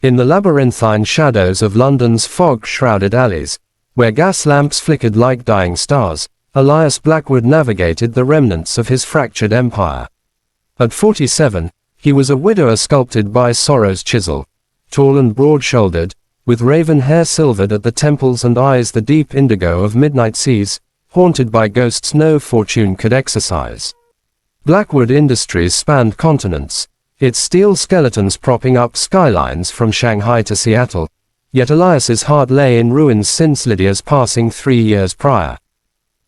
In the labyrinthine shadows of London's fog-shrouded alleys, where gas lamps flickered like dying stars, Elias Blackwood navigated the remnants of his fractured empire. At 47, he was a widower sculpted by sorrow's chisel, tall and broad-shouldered, with raven hair silvered at the temples and eyes the deep indigo of midnight seas, haunted by ghosts no fortune could exorcise. Blackwood Industries spanned continents, its steel skeletons propping up skylines from Shanghai to Seattle, yet Elias's heart lay in ruins since Lydia's passing 3 years prior.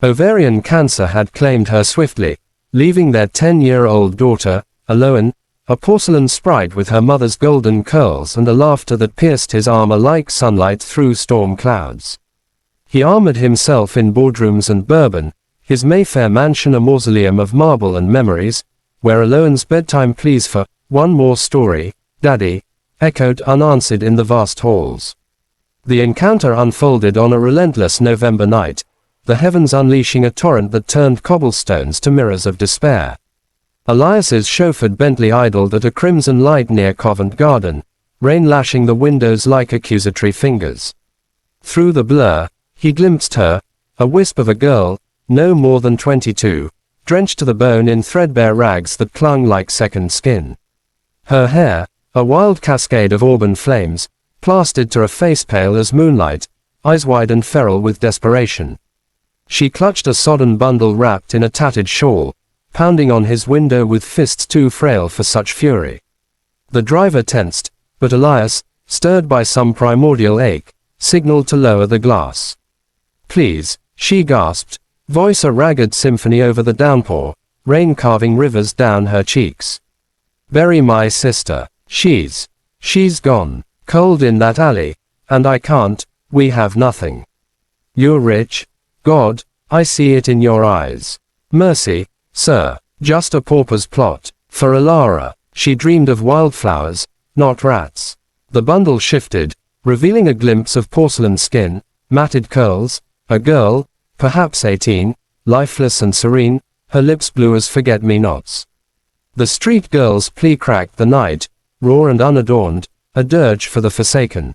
Ovarian cancer had claimed her swiftly, leaving their 10-year-old daughter, alone, a porcelain sprite with her mother's golden curls and a laughter that pierced his armor like sunlight through storm clouds. He armored himself in boardrooms and bourbon, his Mayfair mansion a mausoleum of marble and memories, where Alone's bedtime pleas for "one more story, Daddy," echoed unanswered in the vast halls. The encounter unfolded on a relentless November night, the heavens unleashing a torrent that turned cobblestones to mirrors of despair. Elias's chauffeured Bentley idled at a crimson light near Covent Garden, rain lashing the windows like accusatory fingers. Through the blur, he glimpsed her, a wisp of a girl, no more than 22, drenched to the bone in threadbare rags that clung like second skin. Her hair, a wild cascade of auburn flames, plastered to a face pale as moonlight, eyes wide and feral with desperation. She clutched a sodden bundle wrapped in a tattered shawl, pounding on his window with fists too frail for such fury. The driver tensed, but Elias, stirred by some primordial ache, signaled to lower the glass. "Please," she gasped, voice a ragged symphony over the downpour, rain carving rivers down her cheeks. "Bury my sister. She's gone. Cold in that alley. And I can't, we have nothing. You're rich. God, I see it in your eyes. Mercy, sir, just a pauper's plot. For Alara, she dreamed of wildflowers, not rats." The bundle shifted, revealing a glimpse of porcelain skin, matted curls, a girl, perhaps 18, lifeless and serene, her lips blue as forget-me-nots. The street girl's plea cracked the night, raw and unadorned, a dirge for the forsaken.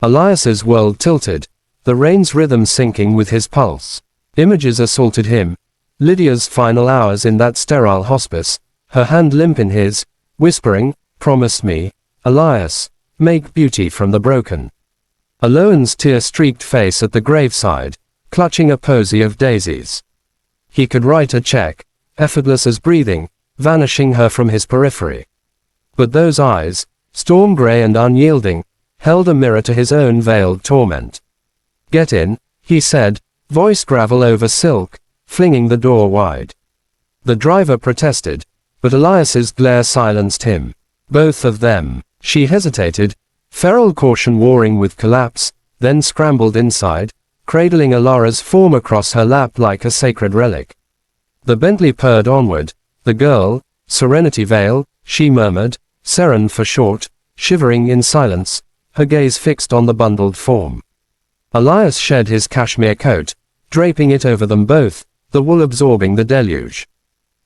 Elias's world tilted, the rain's rhythm syncing with his pulse. Images assaulted him, Lydia's final hours in that sterile hospice, her hand limp in his, whispering, "Promise me, Elias, make beauty from the broken." Alone's tear-streaked face at the graveside, clutching a posy of daisies. He could write a check, effortless as breathing, vanishing her from his periphery. But those eyes, storm gray and unyielding, held a mirror to his own veiled torment. "Get in," he said, voice gravel over silk, flinging the door wide. The driver protested, but Elias's glare silenced him. Both of them. She hesitated, feral caution warring with collapse, then scrambled inside, cradling Alara's form across her lap like a sacred relic. The Bentley purred onward. The girl, Serenity Vale, she murmured, Seren for short, shivering in silence, her gaze fixed on the bundled form. Elias shed his cashmere coat, draping it over them both, the wool absorbing the deluge.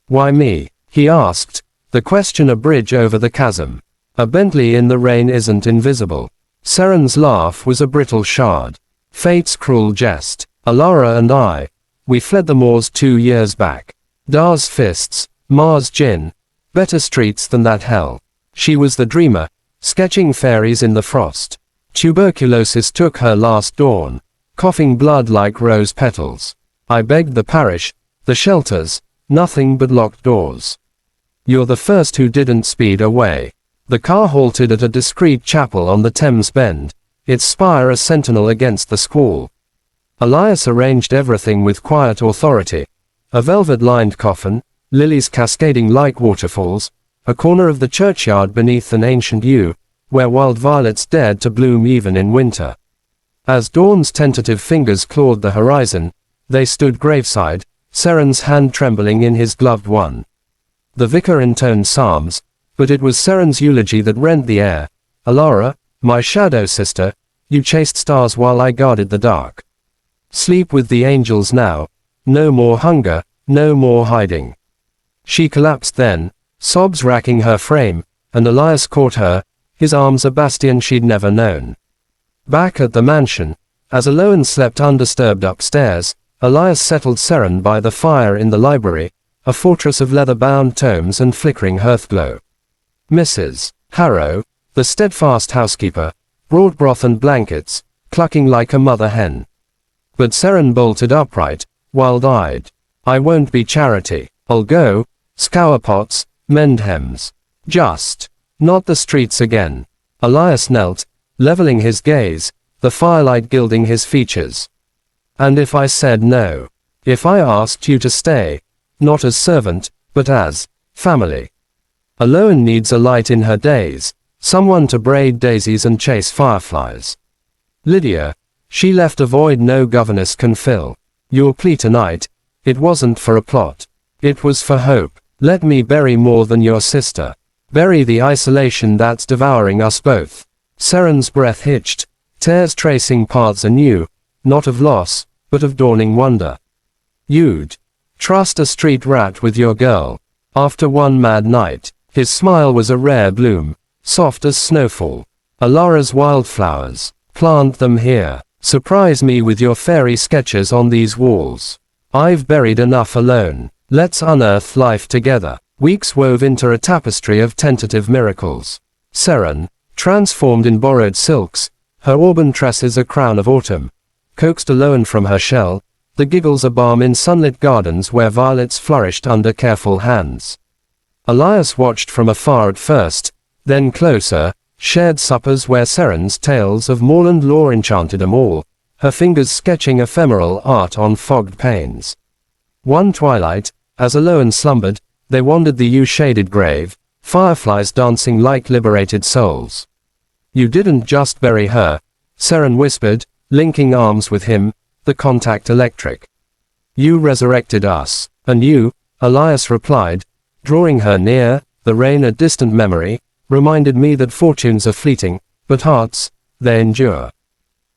"Why me?" he asked, the question a bridge over the chasm. A Bentley in the rain isn't invisible. Seren's laugh was a brittle shard. Fate's cruel jest. Alara and I, we fled the moors 2 years back. Dar's fists, Mars gin, better streets than that hell. She was the dreamer, sketching fairies in the frost. Tuberculosis took her last dawn, coughing blood like rose petals. I begged the parish, the shelters, nothing but locked doors. You're the first who didn't speed away. The car halted at a discreet chapel on the Thames Bend, its spire a sentinel against the squall. Elias arranged everything with quiet authority. A velvet-lined coffin, lilies cascading like waterfalls, a corner of the churchyard beneath an ancient yew, where wild violets dared to bloom even in winter. As dawn's tentative fingers clawed the horizon, they stood graveside, Seren's hand trembling in his gloved one. The vicar intoned psalms, but it was Seren's eulogy that rent the air. "Alara, my shadow sister, you chased stars while I guarded the dark. Sleep with the angels now. No more hunger, no more hiding." She collapsed then, sobs racking her frame, and Elias caught her, his arms a bastion she'd never known. Back at the mansion, as Aloan slept undisturbed upstairs, Elias settled Seren by the fire in the library, a fortress of leather-bound tomes and flickering hearthglow. Mrs. Harrow, the steadfast housekeeper, brought broth and blankets, clucking like a mother hen. But Seren bolted upright, wild-eyed. "I won't be charity. I'll go, scour pots, mend hems. Just not the streets again." Elias knelt, leveling his gaze, the firelight gilding his features. "And if I said no? If I asked you to stay, not as servant, but as family? Aloan needs a light in her days, someone to braid daisies and chase fireflies. Lydia, she left a void no governess can fill. Your plea tonight, it wasn't for a plot. It was for hope. Let me bury more than your sister. Bury the isolation that's devouring us both." Seren's breath hitched, tears tracing paths anew, not of loss, but of dawning wonder. "You'd trust a street rat with your girl, after one mad night." His smile was a rare bloom, soft as snowfall. "Alara's wildflowers, plant them here. Surprise me with your fairy sketches on these walls. I've buried enough alone. Let's unearth life together." Weeks wove into a tapestry of tentative miracles. Seren, transformed in borrowed silks, her auburn tresses a crown of autumn, coaxed Aloan from her shell, the giggles a balm in sunlit gardens where violets flourished under careful hands. Elias watched from afar at first, then closer, shared suppers where Seren's tales of moorland lore enchanted them all, her fingers sketching ephemeral art on fogged panes. One twilight, as Aloan slumbered, they wandered the yew-shaded grave, fireflies dancing like liberated souls. "You didn't just bury her," Seren whispered, linking arms with him, the contact electric. "You resurrected us." "And you," Elias replied, drawing her near, the rain a distant memory, reminded me that fortunes are fleeting, but hearts, they endure.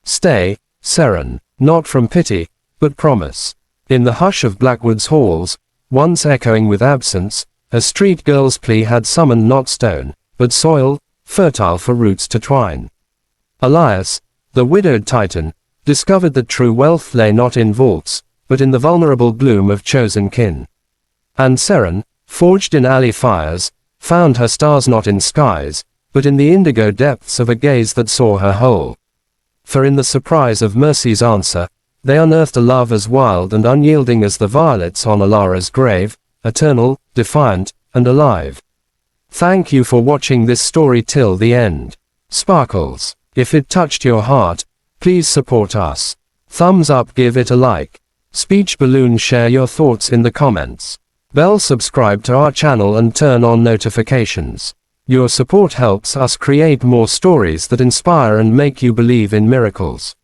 Stay, Seren, not from pity, but promise. In the hush of Blackwood's halls, once echoing with absence, a street girl's plea had summoned not stone, but soil, fertile for roots to twine. Elias, the widowed Titan, discovered that true wealth lay not in vaults, but in the vulnerable bloom of chosen kin. And Seren, forged in alley fires, found her stars not in skies, but in the indigo depths of a gaze that saw her whole. For in the surprise of mercy's answer, they unearthed a love as wild and unyielding as the violets on Alara's grave, eternal, defiant, and alive. Thank you for watching this story till the end. Sparkles, if it touched your heart, please support us. Thumbs up, give it a like. Speech balloon, share your thoughts in the comments. Bell, subscribe to our channel and turn on notifications. Your support helps us create more stories that inspire and make you believe in miracles.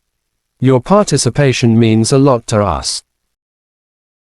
Your participation means a lot to us.